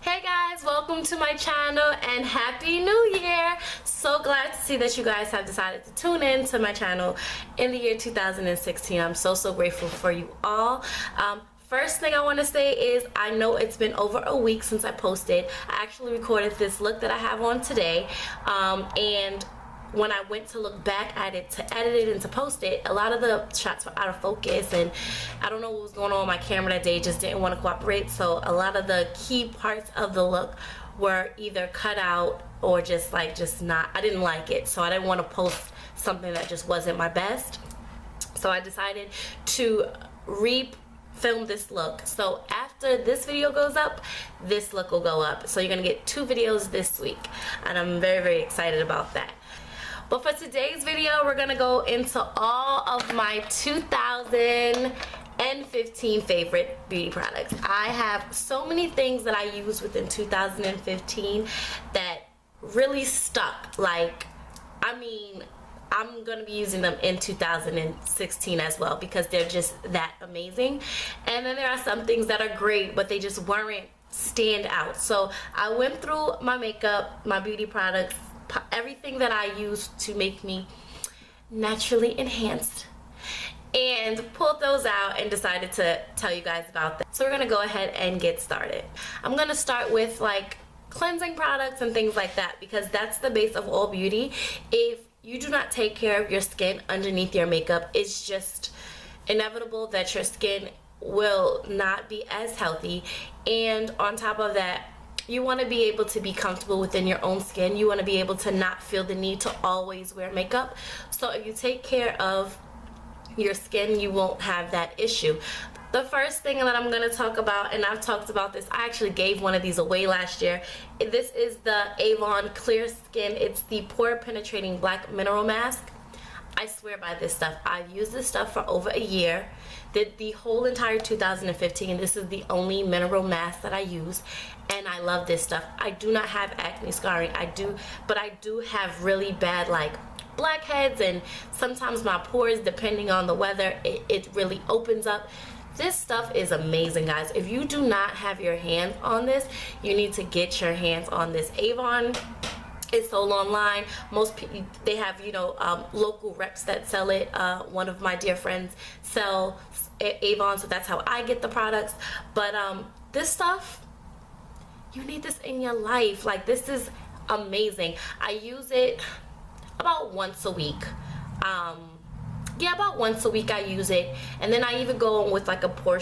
Hey guys, welcome to my channel and happy new year. So glad to see that you guys have decided to tune in to my channel in the year 2016. I'm so grateful for you all. First thing I want to say is I know it's been over a week since I posted. I actually recorded this look that I have on today, and when I went to look back at it to edit it and to post it, a lot of the shots were out of focus, and I don't know what was going on with my camera that day. It just didn't want to cooperate, so a lot of the key parts of the look were either cut out or just not, I didn't like it, so I didn't want to post something that just wasn't my best. So I decided to film this look. So after this video goes up, this look will go up. So you're gonna get 2 videos this week, and I'm very excited about that. But for today's video, we're gonna go into all of my 2015 favorite beauty products. I have so many things that I used within 2015 that really stuck. Like, I mean, I'm gonna be using them in 2016 as well because they're just that amazing. And then there are some things that are great, but they just weren't stand out. So I went through my makeup, my beauty products, everything that I used to make me naturally enhanced, and pulled those out and decided to tell you guys about that. So we're gonna go ahead and get started. I'm gonna start with like cleansing products and things like that because that's the base of all beauty. If you do not take care of your skin underneath your makeup, it's just inevitable that your skin will not be as healthy. And on top of that, you want to be able to be comfortable within your own skin. You want to be able to not feel the need to always wear makeup. So if you take care of your skin, you won't have that issue. The first thing that I'm going to talk about, and I've talked about this, I actually gave one of these away last year. This is the AVON Clear Skin. It's the Pore Penetrating Black Mineral Mask. I swear by this stuff. I've used this stuff for over a year. Did the whole entire 2015. This is the only mineral mask that I use, and I love this stuff. I do not have acne scarring. But I do have really bad like blackheads, and sometimes my pores, depending on the weather, it really opens up. This stuff is amazing, guys. If you do not have your hands on this, you need to get your hands on this. AVON is sold online. Most people, they have, you know, local reps that sell it. One of my dear friends sell AVON, so that's how I get the products. But this stuff, you need this in your life. Like, this is amazing. I use it about once a week. Yeah, about once a week I use it, and then I even go on with like a pore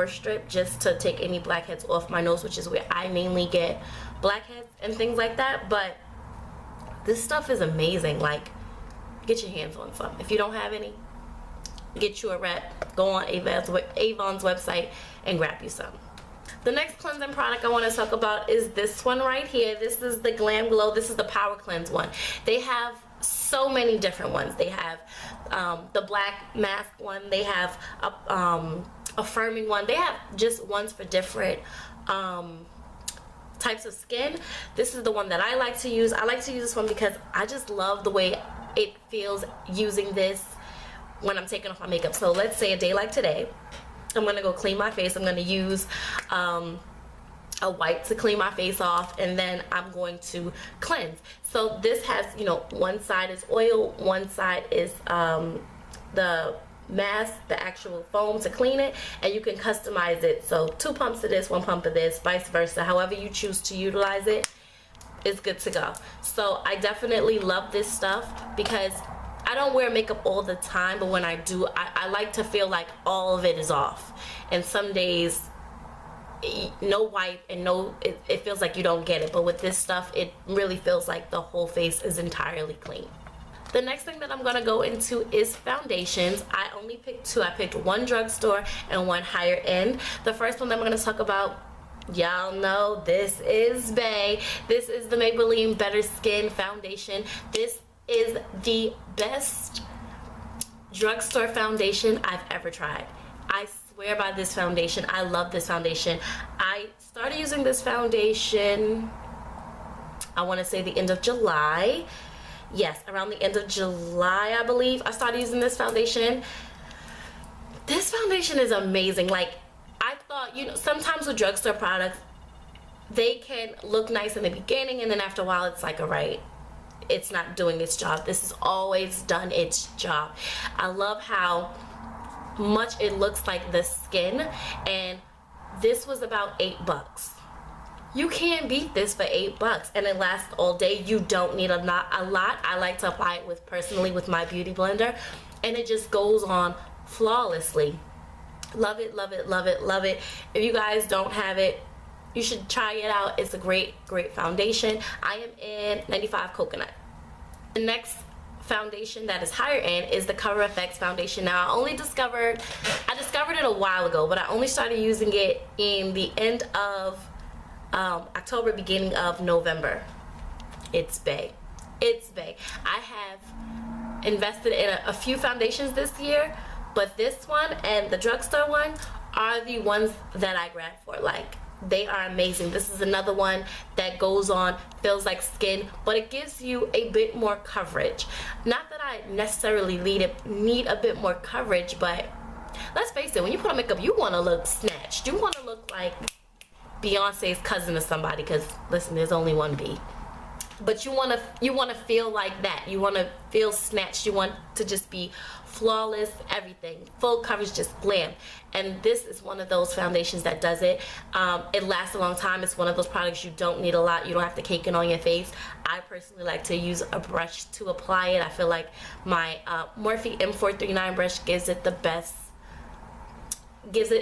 strip just to take any blackheads off my nose, which is where I mainly get blackheads and things like that. But this stuff is amazing. Like, get your hands on some. If you don't have any, get you a rep. Go on AVON's website and grab you some. The next cleansing product I want to talk about is this one right here. This is the Glamglow. This is the Power Cleanse one. They have so many different ones. They have the black mask one. They have a affirming one. They have just ones for different types of skin. This is the one that I like to use. I like to use this one because I just love the way it feels using this when I'm taking off my makeup. So let's say a day like today, I'm gonna go clean my face. I'm gonna use a wipe to clean my face off, and then I'm going to cleanse. So this has, you know, one side is oil, one side is the mask, the actual foam to clean it, and you can customize it. So 2 pumps of this, 1 pump of this, vice versa. However you choose to utilize it is good to go. So I definitely love this stuff because I don't wear makeup all the time, but when I do, I like to feel like all of it is off. And some days, no wipe and no, it feels like you don't get it. But with this stuff, it really feels like the whole face is entirely clean. The next thing that I'm gonna go into is foundations. I only picked 2. I picked 1 drugstore and 1 higher end. The first one that I'm gonna talk about, y'all know, this is Bay. This is the Maybelline Better Skin Foundation. This is the best drugstore foundation I've ever tried. I swear by this foundation. I love this foundation. I started using this foundation, I want to say the end of July. Yes, around the end of July, I believe I started using this foundation. This foundation is amazing. Like, I thought, you know, sometimes with drugstore products, they can look nice in the beginning, and then after a while it's like, all right, it's not doing its job. This has always done its job. I love how much it looks like the skin, and this was about $8. You can't beat this for $8, and it lasts all day. You don't need a lot. I like to apply it personally with my beauty blender, and it just goes on flawlessly. Love it, love it, love it, love it. If you guys don't have it, you should try it out. It's a great foundation. I am in 95 Coconut. The next foundation that is higher end is the Coverfx foundation. Now I discovered it a while ago, but I only started using it in the end of October, beginning of November. It's bae. It's bae. I have invested in a few foundations this year, but this one and the drugstore one are the ones that I grabbed for. Like, they are amazing. This is another one that goes on, feels like skin, but it gives you a bit more coverage. Not that I necessarily need a bit more coverage, but let's face it, when you put on makeup, you want to look snatched. You want to look like Beyonce's cousin or somebody, because listen, there's only one B. But you want to feel like that. You want to feel snatched. You want to just be flawless, everything, full coverage, just glam. And this is one of those foundations that does it. It lasts a long time. It's one of those products you don't need a lot. You don't have to cake it on your face. I personally like to use a brush to apply it. I feel like my Morphe M439 brush gives it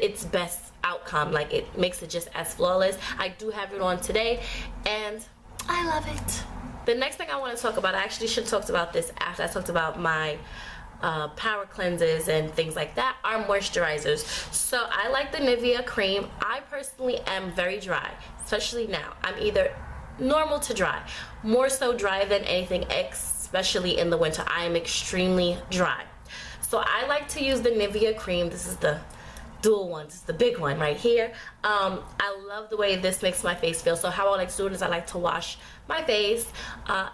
its best outcome. Like, it makes it just as flawless. I do have it on today, and I love it. The next thing I want to talk about, I actually should have talked about this after I talked about my power cleanses and things like that, are moisturizers. So I like the Nivea Creme. I personally am very dry, especially now. I'm either normal to dry, more so dry than anything, especially in the winter. I am extremely dry. So I like to use the Nivea Creme. This is the dual one. This is the big one right here. I love the way this makes my face feel. So how I like to do it is I like to wash my face.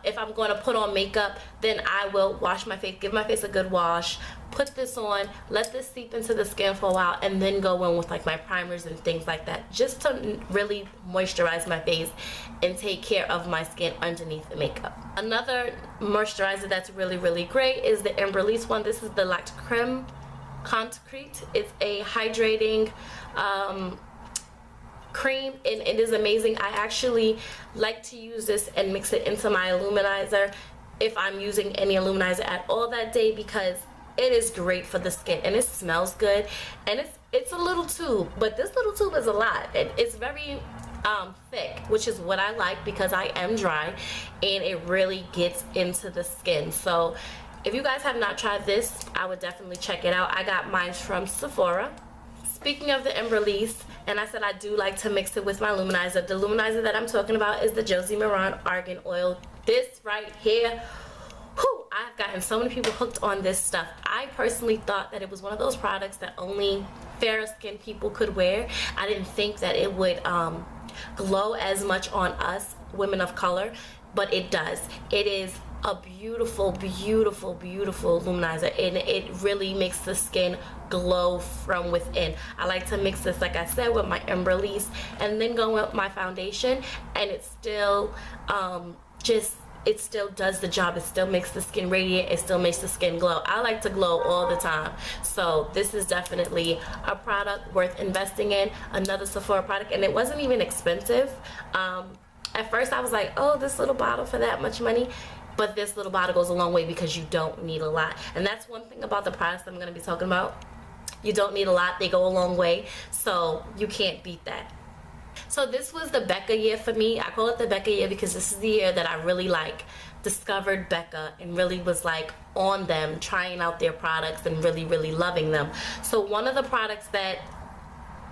If I'm going to put on makeup, then I will wash my face, give my face a good wash, put this on, let this seep into the skin for a while, and then go in with like my primers and things like that, just to really moisturize my face and take care of my skin underneath the makeup. Another moisturizer that's really, really great is the Embroylisse one. This is the Creme Concrete. It's a hydrating cream, and it is amazing. I actually like to use this and mix it into my luminizer if I'm using any luminizer at all that day, because it is great for the skin and it smells good. And it's a little tube, but this little tube is a lot, and it's very thick, which is what I like because I am dry, and it really gets into the skin. So if you guys have not tried this, I would definitely check it out. I got mine from Sephora. Speaking of the Embroylisse, and I said I do like to mix it with my luminizer. The luminizer that I'm talking about is the Josie Maran Argan oil. This right here, whew, I've gotten so many people hooked on this stuff. I personally thought that it was one of those products that only fairer skinned people could wear. I didn't think that it would glow as much on us women of color, but it does. It is a beautiful, beautiful, beautiful luminizer, and it really makes the skin glow from within. I like to mix this, like I said, with my Embroylisse, and then go with my foundation, and it still it still does the job. It still makes the skin radiant. It still makes the skin glow. I like to glow all the time, so this is definitely a product worth investing in. Another Sephora product, and it wasn't even expensive. At first I was like, oh, this little bottle for that much money. But this little bottle goes a long way because you don't need a lot. And that's one thing about the products I'm going to be talking about. You don't need a lot. They go a long way. So you can't beat that. So this was the Becca year for me. I call it the Becca year because this is the year that I really discovered Becca and really was on them, trying out their products and really, really loving them. So one of the products that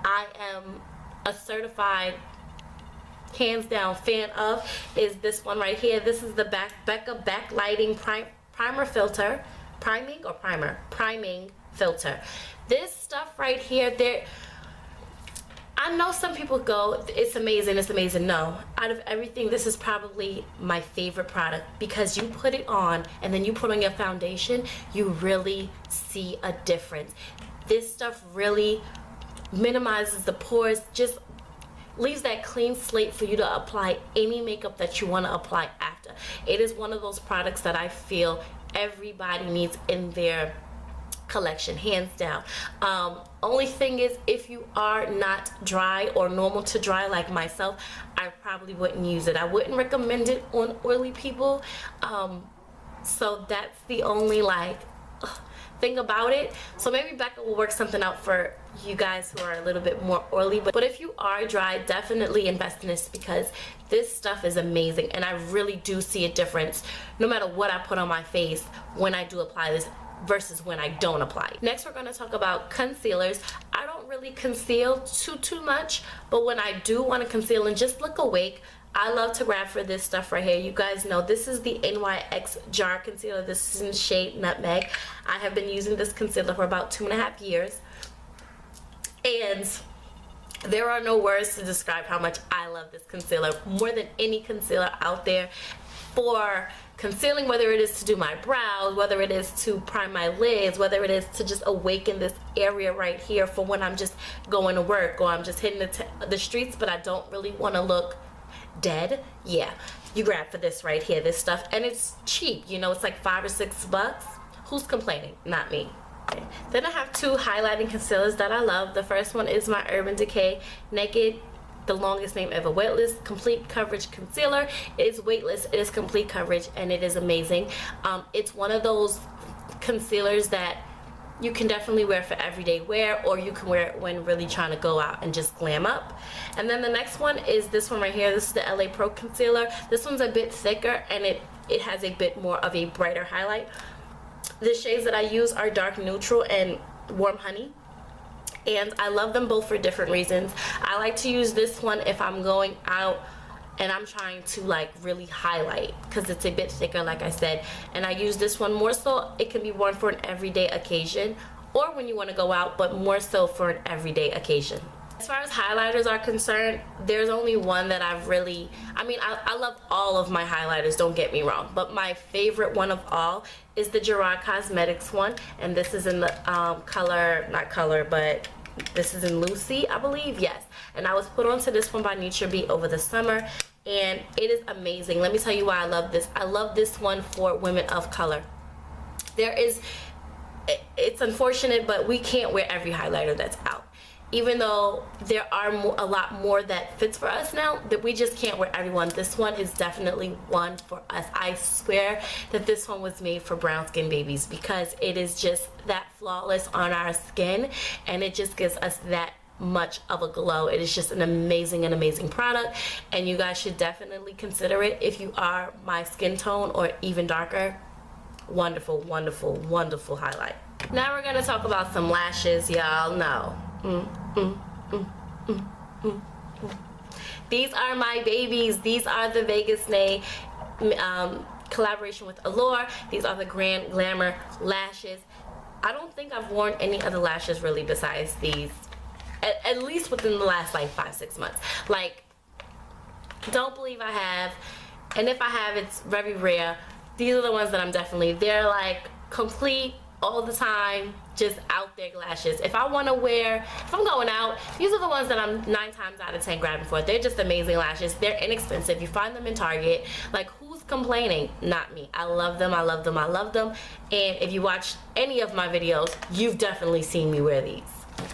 I am a certified hands down fan of is this one right here. This is the Becca backlighting priming filter. This stuff right here, I know some people go, it's amazing, it's amazing. No, out of everything, this is probably my favorite product because you put it on and then you put on your foundation, you really see a difference. This stuff really minimizes the pores. Just leaves that clean slate for you to apply any makeup that you want to apply after. It is one of those products that I feel everybody needs in their collection, hands down. Only thing is, if you are not dry or normal to dry like myself, I probably wouldn't use it. I wouldn't recommend it on oily people. So that's the only like thing about it. So maybe Becca will work something out for you guys who are a little bit more oily, but if you are dry, definitely invest in this, because this stuff is amazing and I really do see a difference no matter what I put on my face when I do apply this versus when I don't apply it. Next, we're going to talk about concealers. I don't really conceal too much, but when I do want to conceal and just look awake, I love to grab for this stuff right here. You guys know this is the NYX Jar Concealer. This is in shade Nutmeg. I have been using this concealer for about 2.5 years. And there are no words to describe how much I love this concealer. More than any concealer out there for concealing, whether it is to do my brows, whether it is to prime my lids, whether it is to just awaken this area right here for when I'm just going to work or I'm just hitting the streets but I don't really want to look dead. Yeah, you grab for this right here, this stuff, and it's cheap, you know, it's like $5 or $6. Who's complaining? Not me. Okay. Then I have two highlighting concealers that I love. The first one is my Urban Decay Naked, the longest name ever, weightless complete coverage concealer. It is weightless, it is complete coverage, and it is amazing. It's one of those concealers that you can definitely wear for everyday wear, or you can wear it when really trying to go out and just glam up. And then the next one is this one right here. This is the LA Pro Concealer. This one's a bit thicker and it has a bit more of a brighter highlight. The shades that I use are Dark Neutral and Warm Honey, and I love them both for different reasons. I like to use this one if I'm going out and I'm trying to like really highlight, because it's a bit thicker like I said, and I use this one more so it can be worn for an everyday occasion or when you want to go out, but more so for an everyday occasion. As far as highlighters are concerned, there's only one that I've really, I love all of my highlighters, don't get me wrong, but my favorite one of all is the Gerard Cosmetics one, and this is in the but this is in Lucy, I believe, yes. And I was put onto this one by NutraBeat over the summer, and it is amazing. Let me tell you why I love this. I love this one for women of color. It's unfortunate, but we can't wear every highlighter that's out. Even though there are a lot more that fits for us now, that we just can't wear everyone. This one is definitely one for us. I swear that this one was made for brown skin babies, because it is just that flawless on our skin, and it just gives us that much of a glow. It is just an amazing product, and you guys should definitely consider it if you are my skin tone or even darker. Wonderful highlight. Now we're gonna talk about some lashes, y'all know. These are my babies. These are the Vegas Nay collaboration with Eylur. These are the Grand Glamour lashes. I don't think I've worn any other lashes really besides these, at least within the last like 5-6 months. Like, don't believe I have, and if I have, it's very rare. These are the ones that they're like complete all the time, just out there lashes. If I'm going out, these are the ones that I'm 9 times out of 10 grabbing for. They're just amazing lashes. They're inexpensive. You find them in Target. Like, who's complaining? Not me. I love them. And if you watch any of my videos, you've definitely seen me wear these.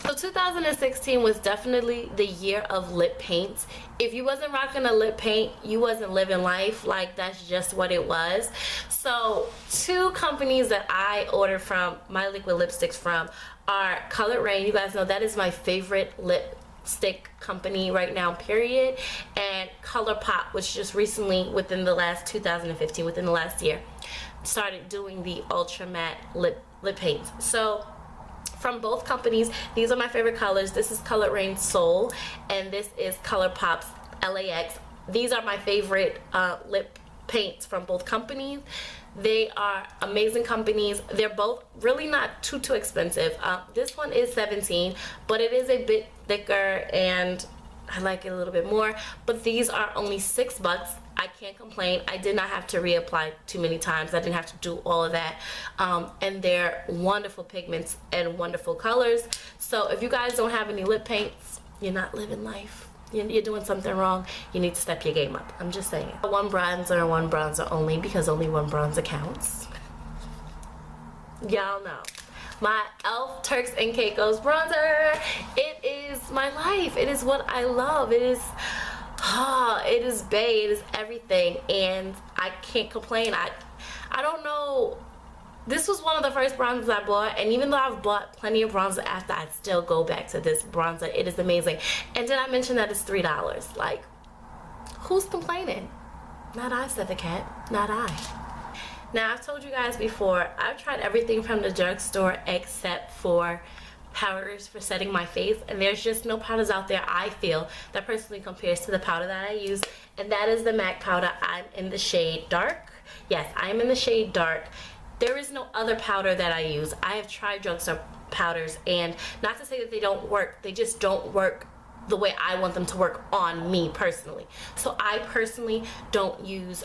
So 2016 was definitely the year of lip paints. If you wasn't rocking a lip paint, you wasn't living life. Like, that's just what it was. So 2 companies that I order from my liquid lipsticks from are Colouredraine. You guys know that is my favorite lipstick company right now, period. And Colourpop, which just recently, within the last 2015, within the last year, started doing the ultra matte lip paints. So from both companies, these are my favorite colors. This is Colouredraine Soul, and this is Colourpop's LAX. These are my favorite lip paints from both companies. They are amazing companies. They're both really not too expensive. This one is $17, but it is a bit thicker and I like it a little bit more. But these are only $6. I can't complain. I did not have to reapply too many times. I didn't have to do all of that. And they're wonderful pigments and wonderful colors. So if you guys don't have any lip paints, you're not living life. you're doing something wrong. You need to step your game up. I'm just saying. One bronzer only, because only one bronzer counts. Y'all know. My e.l.f. Turks and Cacaos bronzer. It is my life. It is what I love. It is bae. It is everything. And I can't complain. I don't know. This was one of the first bronzers I bought, and even though I've bought plenty of bronzer after, I'd still go back to this bronzer. It is amazing. And did I mention that it's $3? Like, who's complaining? Not I, said the cat. Not I. Now, I've told you guys before, I've tried everything from the drugstore except for powders for setting my face, and there's just no powders out there, I feel, that personally compares to the powder that I use, and that is the MAC powder. I'm in the shade Dark. Yes, I am in the shade Dark. There is no other powder that I use. I have tried drugstore powders, and not to say that they don't work, they just don't work the way I want them to work on me personally. So I personally don't use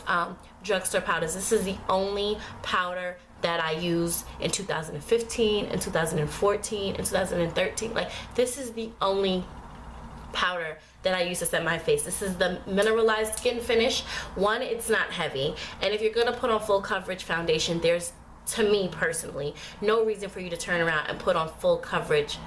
drugstore powders. This is the only powder that I used in 2015, in 2014, in 2013. Like, this is the only powder that I use to set my face. This is the mineralized skin finish. One, it's not heavy, and if you're gonna put on full coverage foundation, there's, to me personally, no reason for you to turn around and put on full coverage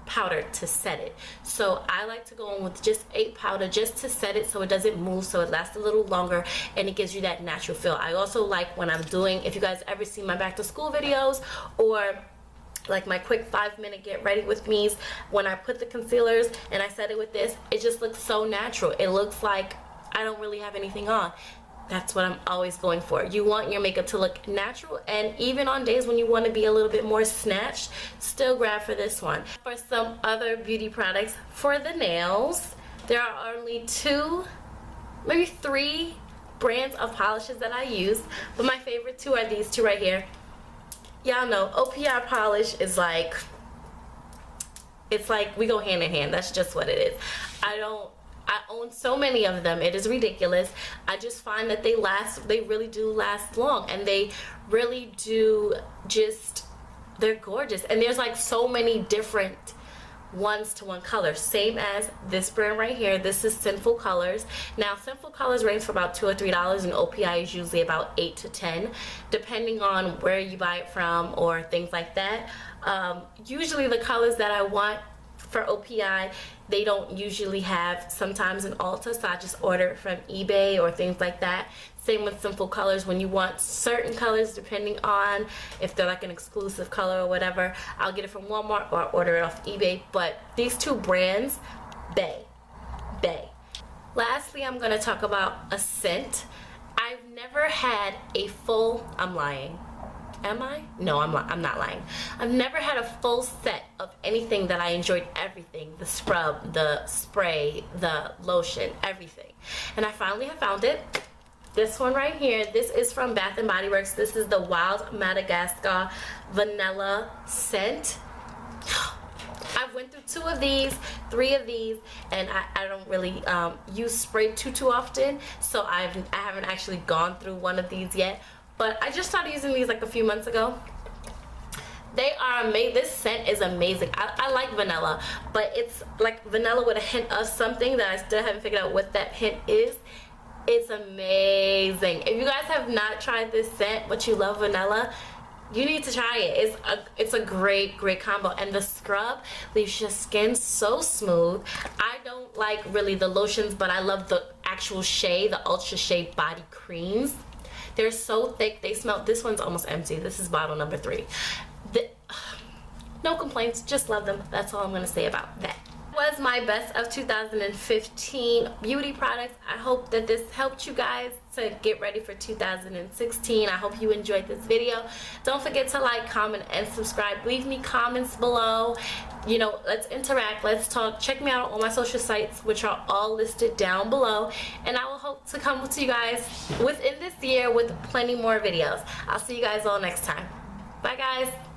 powder to set it. So I like to go in with just a powder just to set it, so it doesn't move, so it lasts a little longer, and it gives you that natural feel. I also like when I'm doing, if you guys ever see my back to school videos, or like my quick 5-minute get ready with me's, when I put the concealers and I set it with this, it just looks so natural. It looks like I don't really have anything on. That's what I'm always going for. You want your makeup to look natural, and even on days when you want to be a little bit more snatched, still grab for this one. For some other beauty products for the nails, there are only 2, maybe 3 brands of polishes that I use, but my favorite 2 are these 2 right here. Y'all know Opi Polish is like, it's like we go hand in hand. That's just what it is. I own so many of them, it is ridiculous. I just find that they last, they really do last long, and they really do just, they're gorgeous. And there's like so many different ones to one color, same as this brand right here. This is Sinful colors. Now, Sinful colors range for about $2 or $3, and OPI is usually about $8 to $10, depending on where you buy it from or things like that. Usually the colors that I want for OPI, they don't usually have sometimes an Ulta, so I just order it from eBay or things like that. Same with Sinful colors. When you want certain colors, depending on if they're like an exclusive color or whatever, I'll get it from Walmart or order it off eBay. But these 2 brands, bae. Lastly, I'm going to talk about a scent. I've never had a full, I'm lying. Am I? No, I'm not lying. I've never had a full set of anything that I enjoyed everything. The scrub, the spray, the lotion, everything. And I finally have found it. This one right here. This is from Bath & Body Works. This is the Wild Madagascar Vanilla scent. I went through 2 of these, 3 of these, and I don't really use spray too often. So I haven't actually gone through one of these yet. But I just started using these like a few months ago. They are amazing. This scent is amazing. I like vanilla, but it's like vanilla with a hint of something that I still haven't figured out what that hint is. It's amazing. If you guys have not tried this scent, but you love vanilla, you need to try it. It's a great combo. And the scrub leaves your skin so smooth. I don't like really the lotions, but I love the actual shea, the Ultra Shea body creams. They're so thick, they smell. This one's almost empty. This is bottle number 3. No complaints, just love them. That's all I'm gonna say about that. Was my best of 2015 beauty products. I hope that this helped you guys to get ready for 2016. I hope you enjoyed this video. Don't forget to like, comment, and subscribe. Leave me comments below. You know, let's interact, let's talk. Check me out on all my social sites, which are all listed down below, and I will hope to come to you guys within this year with plenty more videos. I'll see you guys all next time. Bye guys.